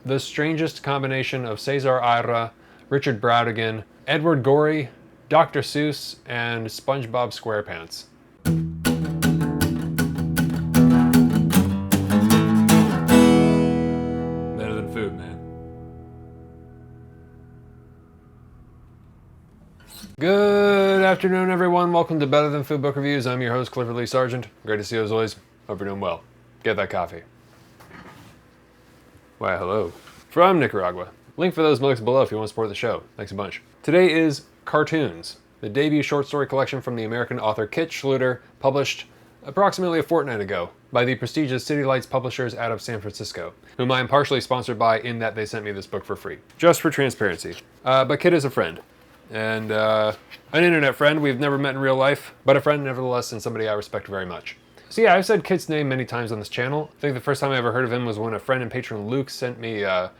The strangest combination of Cesar Aira, Richard Brautigan, Edward Gorey, Dr. Seuss, and SpongeBob SquarePants. Better than food, man. Good afternoon, everyone. Welcome to Better Than Food Book Reviews. I'm your host, Clifford Lee Sargent. Great to see you as always. Hope you're doing well. Get that coffee. Why, hello. From Nicaragua. Link for those links below if you want to support the show. Thanks a bunch. Today is Cartoons, the debut short story collection from the American author Kit Schluter, published approximately a fortnight ago by the prestigious City Lights publishers out of San Francisco, whom I am partially sponsored by in that they sent me this book for free, just for transparency. But Kit is a friend, and an internet friend. We've never met in real life, but a friend nevertheless, and somebody I respect very much. So yeah, I've said Kit's name many times on this channel. I think the first time I ever heard of him was when a friend and patron Luke sent me The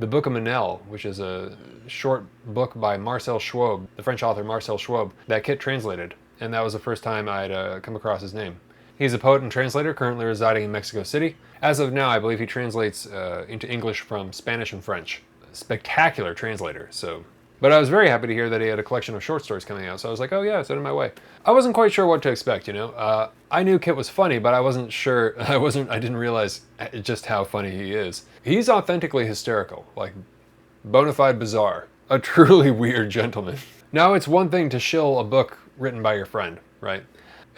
Book of Manel, which is a short book by Marcel Schwob, the French author Marcel Schwob, that Kit translated. And that was the first time I'd come across his name. He's a poet and translator currently residing in Mexico City. As of now, I believe he translates into English from Spanish and French. Spectacular translator, so. But I was very happy to hear that he had a collection of short stories coming out, so I was like, oh yeah, send it my way. I wasn't quite sure what to expect, you know? I knew Kit was funny, but I wasn't sure, I didn't realize just how funny he is. He's authentically hysterical, like bona fide bizarre. A truly weird gentleman. Now, it's one thing to shill a book written by your friend, right?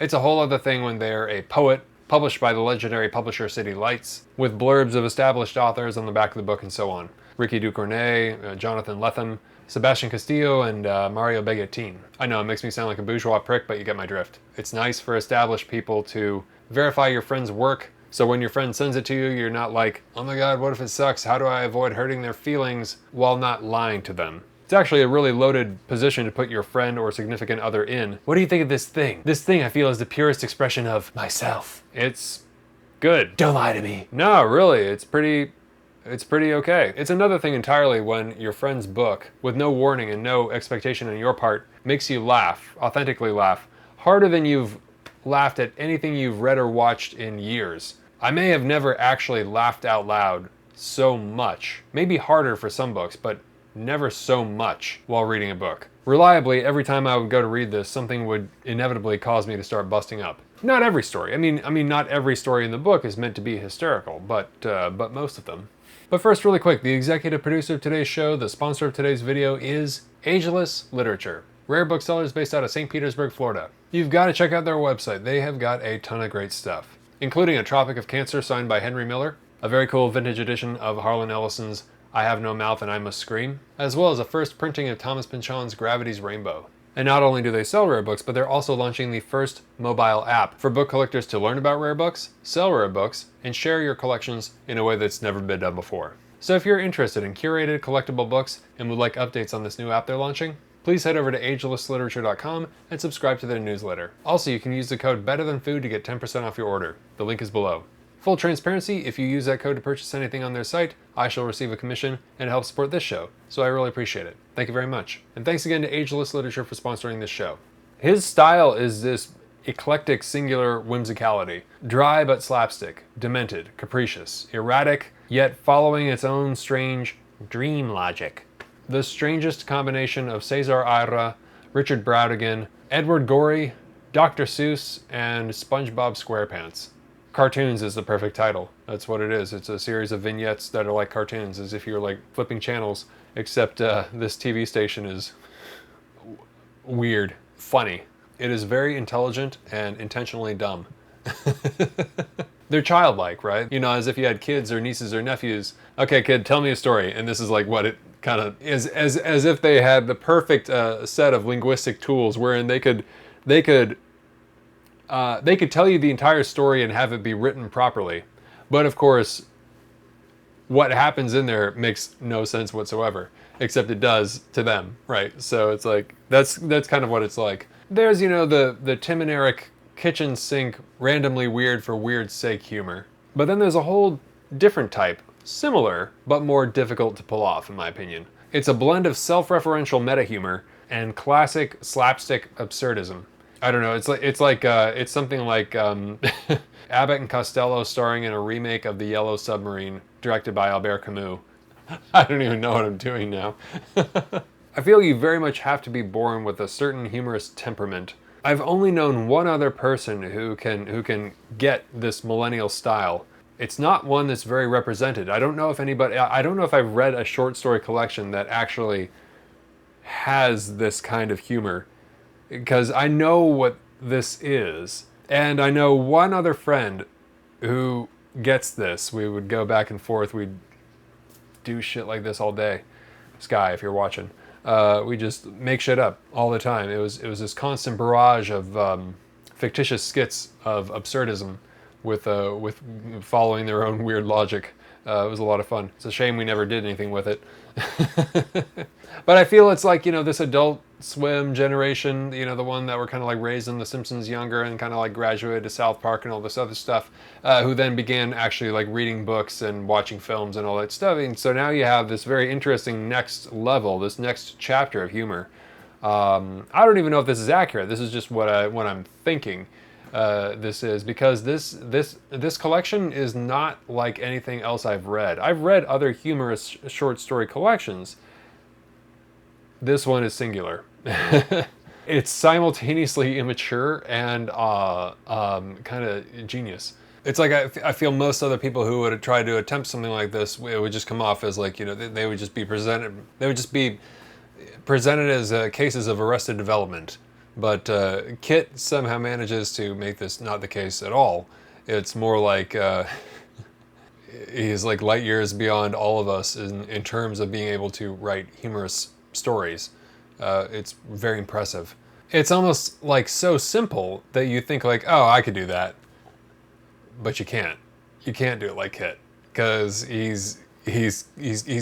It's a whole other thing when they're a poet, published by the legendary publisher City Lights, with blurbs of established authors on the back of the book and so on. Ricky Ducournay, Jonathan Lethem, Sebastian Castillo, and Mario Begatin. I know, it makes me sound like a bourgeois prick, but you get my drift. It's nice for established people to verify your friend's work, so when your friend sends it to you, you're not like, oh my god, what if it sucks? How do I avoid hurting their feelings while not lying to them? It's actually a really loaded position to put your friend or significant other in. What do you think of this thing? This thing I feel is the purest expression of myself. It's good. Don't lie to me. No, really, it's pretty okay. It's another thing entirely when your friend's book, with no warning and no expectation on your part, makes you laugh, authentically laugh, harder than you've laughed at anything you've read or watched in years. I may have never actually laughed out loud so much. Maybe harder for some books, but never so much while reading a book. Reliably, every time I would go to read this, something would inevitably cause me to start busting up. Not every story. I mean, not every story in the book is meant to be hysterical, but most of them. But first, really quick, the executive producer of today's show, the sponsor of today's video, is Ageless Literature. Rare booksellers based out of St. Petersburg, Florida. You've got to check out their website. They have got a ton of great stuff, including a Tropic of Cancer signed by Henry Miller, a very cool vintage edition of Harlan Ellison's I Have No Mouth and I Must Scream, as well as a first printing of Thomas Pynchon's Gravity's Rainbow. And not only do they sell rare books, but they're also launching the first mobile app for book collectors to learn about rare books, sell rare books, and share your collections in a way that's never been done before. So if you're interested in curated collectible books and would like updates on this new app they're launching, please head over to agelessliterature.com and subscribe to their newsletter. Also, you can use the code BETTERTHANFOOD to get 10% off your order. The link is below. Full transparency, if you use that code to purchase anything on their site, I shall receive a commission and help support this show, so I really appreciate it. Thank you very much. And thanks again to Ageless Literature for sponsoring this show. His style is this eclectic singular whimsicality. Dry but slapstick, demented, capricious, erratic, yet following its own strange dream logic. The strangest combination of Cesar Aira, Richard Brautigan, Edward Gorey, Dr. Seuss, and SpongeBob SquarePants. Cartoons is the perfect title. That's what it is. It's a series of vignettes that are like cartoons, as if you're like flipping channels, except this TV station is weird, funny. It is very intelligent and intentionally dumb. They're childlike, right? You know, as if you had kids or nieces or nephews. Okay, kid, tell me a story. And this is like what it kind of is, as if they had the perfect set of linguistic tools wherein they could tell you the entire story and have it be written properly. But of course, what happens in there makes no sense whatsoever, except it does to them, right? So it's like, that's kind of what it's like. There's, you know, the Tim and Eric kitchen sink, randomly weird for weird's sake humor. But then there's a whole different type, similar, but more difficult to pull off, in my opinion. It's a blend of self-referential meta-humor and classic slapstick absurdism. I don't know, it's something like Abbott and Costello starring in a remake of The Yellow Submarine, directed by Albert Camus. I don't even know what I'm doing now. I feel you very much have to be born with a certain humorous temperament. I've only known one other person who can get this millennial style. It's not one that's very represented. I don't know if I've read a short story collection that actually has this kind of humor, because I know what this is. And I know one other friend who gets this. We would go back and forth. We'd do shit like this all day. Sky, if you're watching. We just make shit up all the time. It was this constant barrage of fictitious skits of absurdism with following their own weird logic. It was a lot of fun. It's a shame we never did anything with it. But I feel it's like, this Adult Swim generation, the one that were kind of like raised on The Simpsons younger and kind of like graduated to South Park and all this other stuff, who then began actually like reading books and watching films and all that stuff. And so now you have this very interesting next level, this next chapter of humor. I don't even know if this is accurate. This is just what I'm thinking. This is because this collection is not like anything else I've read. I've read other humorous short story collections. This one is singular. It's simultaneously immature and kind of genius. It's like I feel most other people who would try to attempt something like this, it would just come off as like, they would just be presented. They would just be presented as cases of arrested development. But Kit somehow manages to make this not the case at all. It's more like he's like light years beyond all of us in terms of being able to write humorous stories. It's very impressive. It's almost like so simple that you think like, oh, I could do that. But you can't. You can't do it like Kit, because he's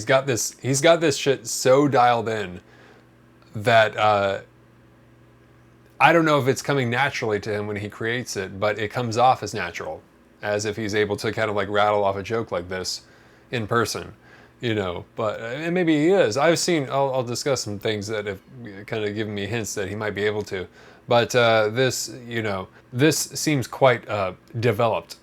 got this shit so dialed in that I don't know if it's coming naturally to him when he creates it, but it comes off as natural, as if he's able to kind of like rattle off a joke like this in person, but and maybe he is. I'll discuss some things that have kind of given me hints that he might be able to, but this seems quite developed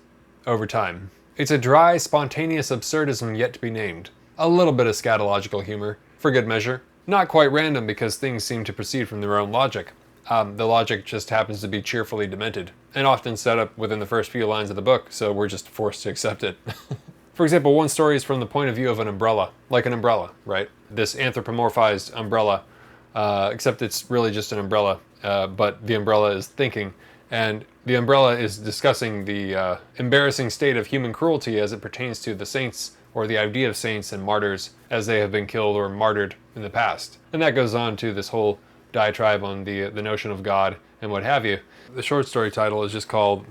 over time. It's a dry, spontaneous absurdism yet to be named. A little bit of scatological humor, for good measure. Not quite random because things seem to proceed from their own logic. The logic just happens to be cheerfully demented, and often set up within the first few lines of the book, so we're just forced to accept it. For example, one story is from the point of view of an umbrella, like an umbrella, right? This anthropomorphized umbrella, except it's really just an umbrella, but the umbrella is thinking, and the umbrella is discussing the embarrassing state of human cruelty as it pertains to the saints, or the idea of saints and martyrs as they have been killed or martyred in the past. And that goes on to this whole diatribe on the notion of God and what have you. The short story title is just called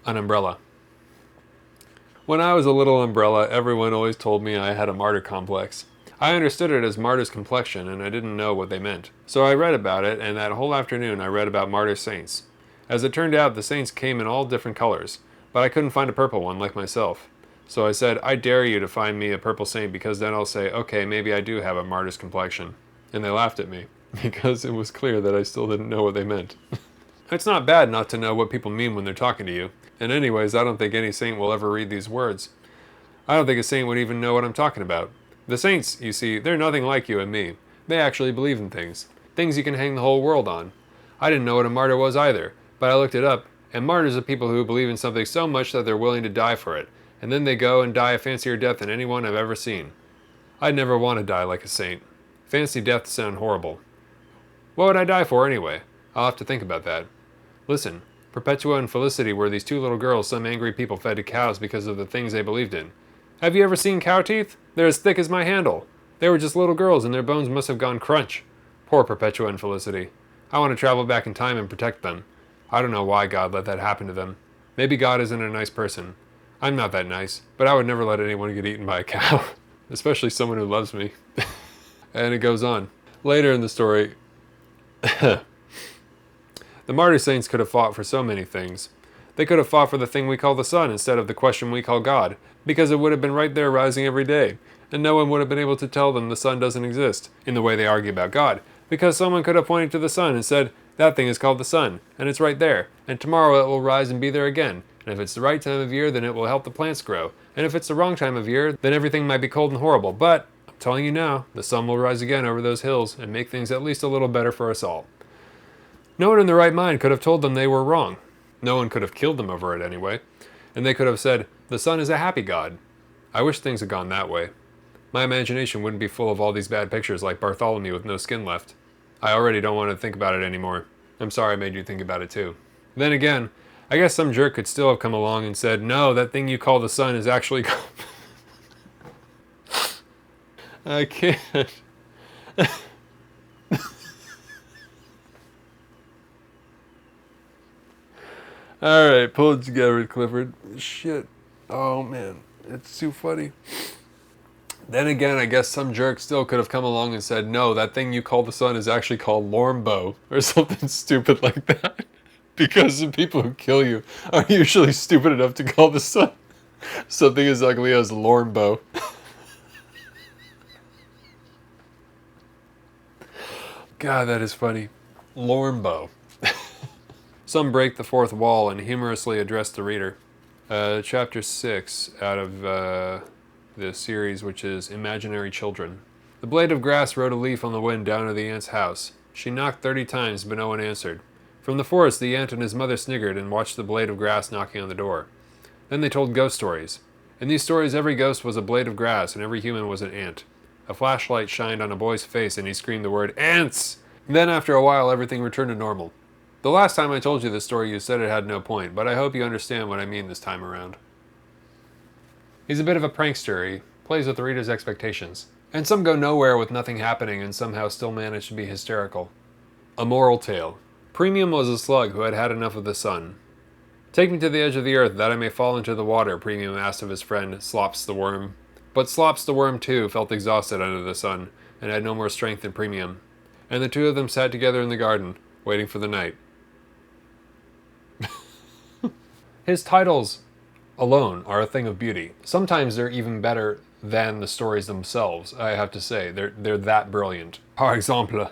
An Umbrella. When I was a little umbrella, everyone always told me I had a martyr complex. I understood it as martyr's complexion, and I didn't know what they meant. So I read about it, and that whole afternoon I read about martyr saints. As it turned out, the saints came in all different colors, but I couldn't find a purple one like myself. So I said, I dare you to find me a purple saint, because then I'll say, okay, maybe I do have a martyr's complexion. And they laughed at me, because it was clear that I still didn't know what they meant. It's not bad not to know what people mean when they're talking to you. And anyways, I don't think any saint will ever read these words. I don't think a saint would even know what I'm talking about. The saints, you see, they're nothing like you and me. They actually believe in things. Things you can hang the whole world on. I didn't know what a martyr was either, but I looked it up, and martyrs are people who believe in something so much that they're willing to die for it, and then they go and die a fancier death than anyone I've ever seen. I'd never want to die like a saint. Fancy deaths sound horrible. What would I die for anyway? I'll have to think about that. Listen, Perpetua and Felicity were these two little girls some angry people fed to cows because of the things they believed in. Have you ever seen cow teeth? They're as thick as my handle. They were just little girls and their bones must have gone crunch. Poor Perpetua and Felicity. I want to travel back in time and protect them. I don't know why God let that happen to them. Maybe God isn't a nice person. I'm not that nice, but I would never let anyone get eaten by a cow. Especially someone who loves me. And it goes on. Later in the story, the martyr saints could have fought for so many things. They could have fought for the thing we call the sun instead of the question we call God, because it would have been right there rising every day, and no one would have been able to tell them the sun doesn't exist, in the way they argue about God, because someone could have pointed to the sun and said, that thing is called the sun, and it's right there, and tomorrow it will rise and be there again, and if it's the right time of year, then it will help the plants grow, and if it's the wrong time of year, then everything might be cold and horrible, but Telling you now, the sun will rise again over those hills and make things at least a little better for us all. No one in their right mind could have told them they were wrong. No one could have killed them over it anyway. And they could have said, the sun is a happy god. I wish things had gone that way. My imagination wouldn't be full of all these bad pictures like Bartholomew with no skin left. I already don't want to think about it anymore. I'm sorry I made you think about it too. Then again, I guess some jerk could still have come along and said, no, that thing you call the sun is actually... I can't. Alright, pull it together, Clifford. Shit. Oh man, it's too funny. Then again, I guess some jerk still could have come along and said, no, that thing you call the sun is actually called Lormbo, or something stupid like that. Because the people who kill you are usually stupid enough to call the sun something as ugly as Lormbo. God, that is funny. Lormbo. Some break the fourth wall and humorously address the reader. Chapter 6 out of the series, which is Imaginary Children. The blade of grass rode a leaf on the wind down to the ant's house. She knocked 30 times, but no one answered. From the forest, the ant and his mother sniggered and watched the blade of grass knocking on the door. Then they told ghost stories. In these stories, every ghost was a blade of grass and every human was an ant. A flashlight shined on a boy's face and he screamed the word, "Ants!" Then after a while, everything returned to normal. The last time I told you this story, you said it had no point, but I hope you understand what I mean this time around. He's a bit of a prankster. He plays with the reader's expectations. And some go nowhere with nothing happening and somehow still manage to be hysterical. A moral tale. Premium was a slug who had had enough of the sun. "Take me to the edge of the earth that I may fall into the water," Premium asked of his friend, Slops the worm. But Slops the worm, too, felt exhausted under the sun and had no more strength than Premium. And the two of them sat together in the garden, waiting for the night. His titles alone are a thing of beauty. Sometimes they're even better than the stories themselves, I have to say. They're that brilliant. Par exemple,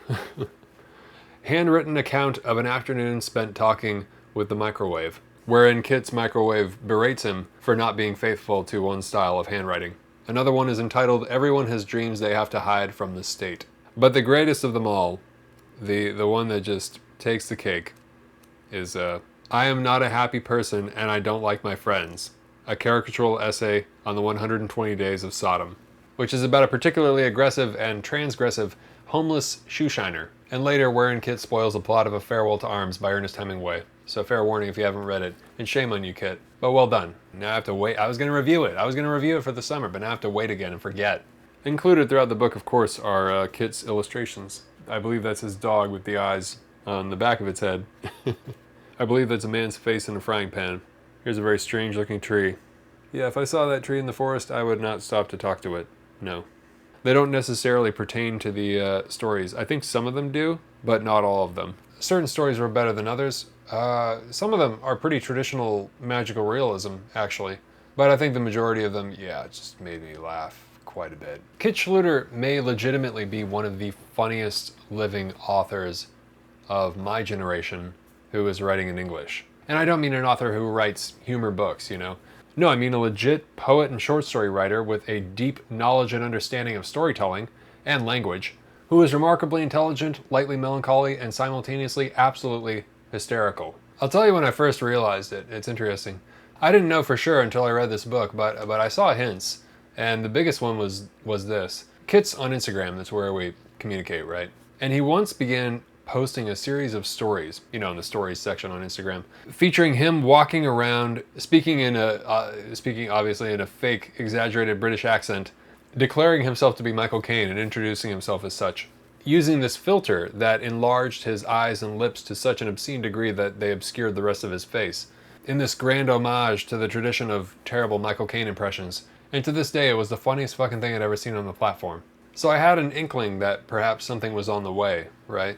Handwritten Account of an Afternoon Spent Talking with the Microwave, wherein Kit's microwave berates him for not being faithful to one style of handwriting. Another one is entitled Everyone Has Dreams They Have to Hide from the State. But the greatest of them all, the one that just takes the cake, is I Am Not a Happy Person and I Don't Like My Friends, a caricatural essay on the 120 Days of Sodom, which is about a particularly aggressive and transgressive homeless shoeshiner, and later wherein Kit spoils the plot of A Farewell to Arms by Ernest Hemingway. So fair warning if you haven't read it, and shame on you, Kit. But well done. Now I have to wait. I was going to review it for the summer, but now I have to wait again and forget. Included throughout the book, of course, are Kit's illustrations. I believe that's his dog with the eyes on the back of its head. I believe that's a man's face in a frying pan. Here's a very strange looking tree. Yeah, if I saw that tree in the forest, I would not stop to talk to it. No. They don't necessarily pertain to the stories. I think some of them do, but not all of them. Certain stories were better than others. Some of them are pretty traditional magical realism, actually. But I think the majority of them, yeah, it just made me laugh quite a bit. Kit Schluter may legitimately be one of the funniest living authors of my generation who is writing in English. And I don't mean an author who writes humor books, you know. No, I mean a legit poet and short story writer with a deep knowledge and understanding of storytelling and language, who is remarkably intelligent, lightly melancholy, and simultaneously absolutely hysterical. I'll tell you when I first realized it. It's interesting. I didn't know for sure until I read this book, but I saw hints, and the biggest one was this. Kit's on Instagram, that's where we communicate, right? And he once began posting a series of stories, you know, in the stories section on Instagram, featuring him walking around, speaking obviously in a fake, exaggerated British accent, declaring himself to be Michael Caine and introducing himself as such, using this filter that enlarged his eyes and lips to such an obscene degree that they obscured the rest of his face, in this grand homage to the tradition of terrible Michael Caine impressions. And to this day, it was the funniest fucking thing I'd ever seen on the platform. So I had an inkling that perhaps something was on the way, right?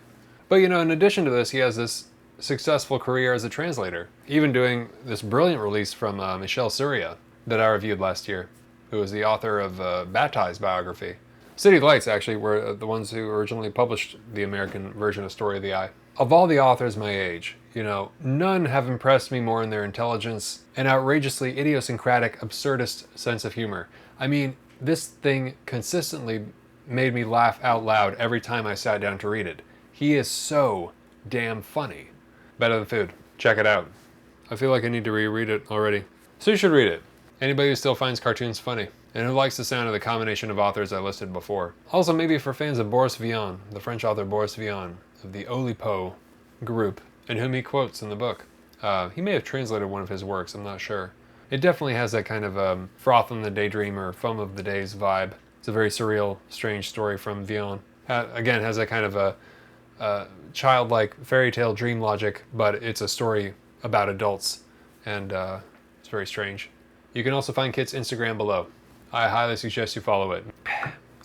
But you know, in addition to this, he has this successful career as a translator, even doing this brilliant release from Michel Surya that I reviewed last year, who was the author of Baptized biography. City Lights, actually, were the ones who originally published the American version of Story of the Eye. Of all the authors my age, you know, none have impressed me more in their intelligence and outrageously idiosyncratic, absurdist sense of humor. I mean, This thing consistently made me laugh out loud every time I sat down to read it. He is so damn funny. Better Than Food. Check it out. I feel like I need to reread it already. So you should read it. Anybody who still finds cartoons funny, and who likes the sound of the combination of authors I listed before. Also maybe for fans of Boris Vian, the French author Boris Vian, of the Oulipo group, and whom he quotes in the book. He may have translated one of his works, I'm not sure. It definitely has that kind of froth in the daydream or foam of the days vibe. It's a very surreal, strange story from Vian. Again, has that kind of a childlike fairy tale dream logic, but it's a story about adults, and it's very strange. You can also find Kit's Instagram below. I highly suggest you follow it.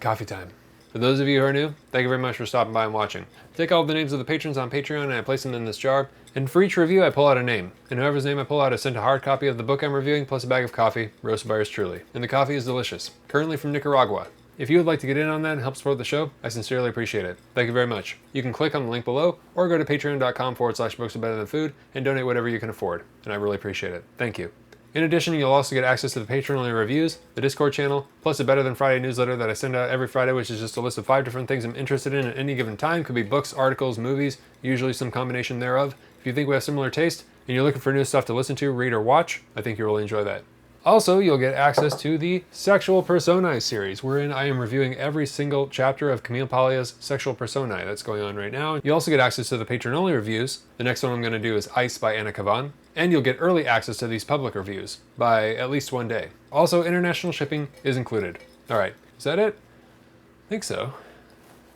Coffee time. For those of you who are new, thank you very much for stopping by and watching. I take all the names of the patrons on Patreon and I place them in this jar, and for each review I pull out a name, and whoever's name I pull out is sent a hard copy of the book I'm reviewing plus a bag of coffee, roasted by yours truly. And the coffee is delicious, currently from Nicaragua. If you would like to get in on that and help support the show, I sincerely appreciate it. Thank you very much. You can click on the link below or go to patreon.com/books are better than food and donate whatever you can afford, and I really appreciate it. Thank you. In addition, you'll also get access to the Patron-Only Reviews, the Discord channel, plus a Better Than Friday newsletter that I send out every Friday, which is just a list of 5 different things I'm interested in at any given time. Could be books, articles, movies, usually some combination thereof. If you think we have similar taste and you're looking for new stuff to listen to, read, or watch, I think you'll really enjoy that. Also, you'll get access to the Sexual Personae series, wherein I am reviewing every single chapter of Camille Paglia's Sexual Personae that's going on right now. You also get access to the Patron-Only Reviews. The next one I'm going to do is Ice by Anna Kavan. And you'll get early access to these public reviews by at least one day. Also, international shipping is included. Alright, is that it? I think so.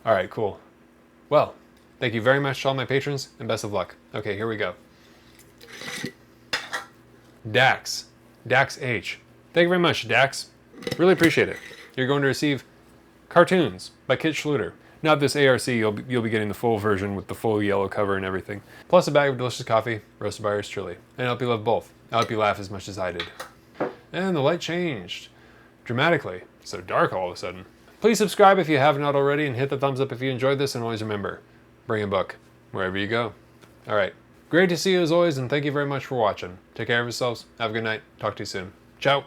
Alright, cool. Well, thank you very much to all my patrons, and best of luck. Okay, here we go. Dax. Dax H. Thank you very much, Dax. Really appreciate it. You're going to receive Cartoons by Kit Schluter. Not this ARC, you'll be getting the full version with the full yellow cover and everything. Plus a bag of delicious coffee, roasted by yours truly. And I hope you love both. I hope you laugh as much as I did. And the light changed dramatically. So dark all of a sudden. Please subscribe if you have not already, and hit the thumbs up if you enjoyed this, and always remember, bring a book wherever you go. Alright. Great to see you as always, and thank you very much for watching. Take care of yourselves. Have a good night. Talk to you soon. Ciao.